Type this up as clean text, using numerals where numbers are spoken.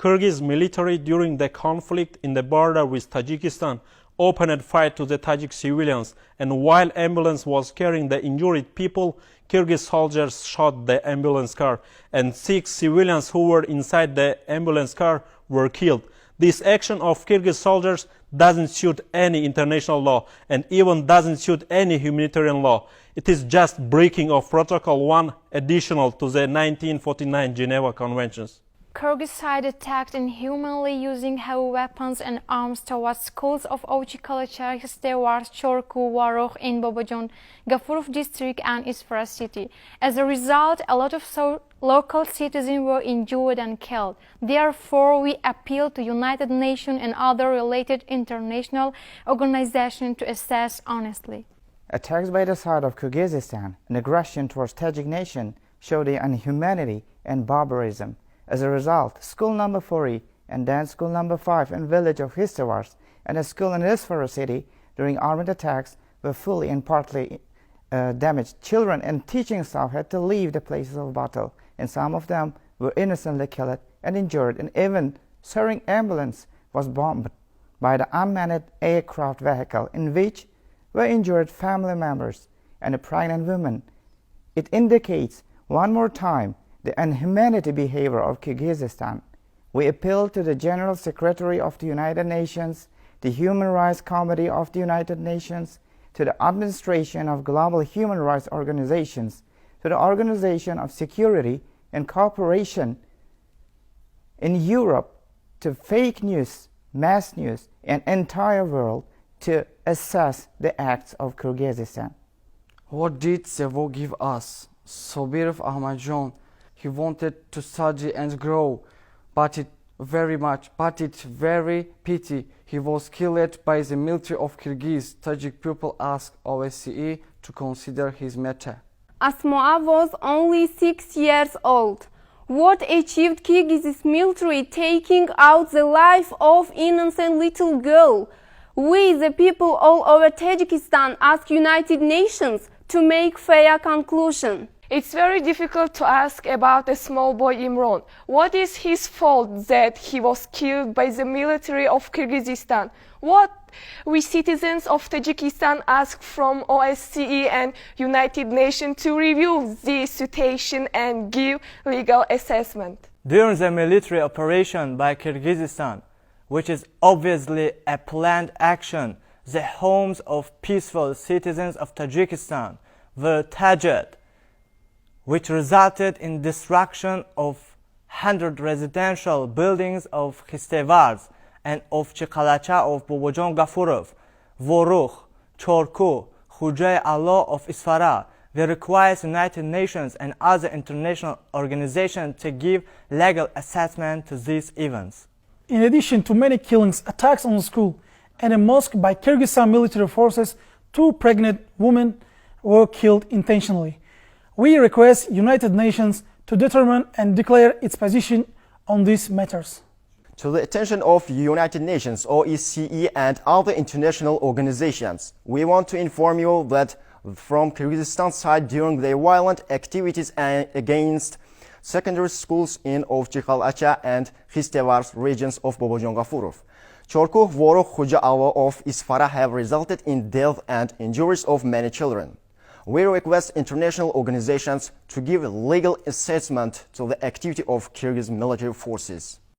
Kyrgyz military during the conflict in the border with Tajikistan opened fire to the Tajik civilians, and while ambulance was carrying the injured people, Kyrgyz soldiers shot the ambulance car, and 6 civilians who were inside the ambulance car were killed. This action of Kyrgyz soldiers doesn't suit any international law and even doesn't suit any humanitarian law. It is just breaking of Protocol 1 additional to the 1949 Geneva Conventions. Kyrgyz side attacked inhumanly using heavy weapons and arms towards schools of Ovchikalacha, Histevars, Chorku, Varokh in Bobojon, Gafurov district and Isfara city. As a result, a lot of local citizens were injured and killed. Therefore, we appeal to United Nations and other related international organizations to assess honestly. Attacks by the side of Kyrgyzstan and aggression towards Tajik nation show the inhumanity and barbarism. As a result, school number 40 and then school number 5 in village of Histevars and a school in Isfara city during armed attacks were fully and partly damaged. Children and teaching staff had to leave the places of battle, and some of them were innocently killed and injured, and even Suring ambulance was bombed by the unmanned aircraft vehicle in which were injured family members and a pregnant woman. It indicates one more time the inhumanity behavior of Kyrgyzstan. We appeal to the General Secretary of the United Nations, the Human Rights Committee of the United Nations, to the Administration of Global Human Rights Organizations, to the Organization of Security and Cooperation in Europe, to fake news, mass news, and entire world to assess the acts of Kyrgyzstan. What did Sevo give us? Sobirov Ahmadjon. He wanted to study and grow, but it's very pity he was killed by the military of Kyrgyz. Tajik people asked OSCE to consider his matter. Asmoa was only 6 years old. What achieved Kyrgyz military taking out the life of innocent little girl? We, the people all over Tajikistan, ask United Nations to make fair conclusion. It's very difficult to ask about a small boy Imran. What is his fault that he was killed by the military of Kyrgyzstan? What we citizens of Tajikistan ask from OSCE and United Nations to review the situation and give legal assessment. During the military operation by Kyrgyzstan, which is obviously a planned action, the homes of peaceful citizens of Tajikistan were targeted, which resulted in destruction of 100 residential buildings of Histevars and of Chikalacha of Bobojon Gafurov, Vorukh, Chorku, Khujay Allah of Isfara. We require United Nations and other international organizations to give legal assessment to these events. In addition to many killings, attacks on the school and a mosque by Kyrgyzstan military forces, 2 pregnant women were killed intentionally. We request United Nations to determine and declare its position on these matters. To the attention of United Nations, OSCE and other international organizations, we want to inform you that from Kyrgyzstan side during their violent activities against secondary schools in Ovchikalacha and Histevars regions of Bobojon Gafurov, Chorku, Vorukh, Khuja Allah of Isfara have resulted in death and injuries of many children. We request international organizations to give a legal assessment to the activity of Kyrgyz military forces.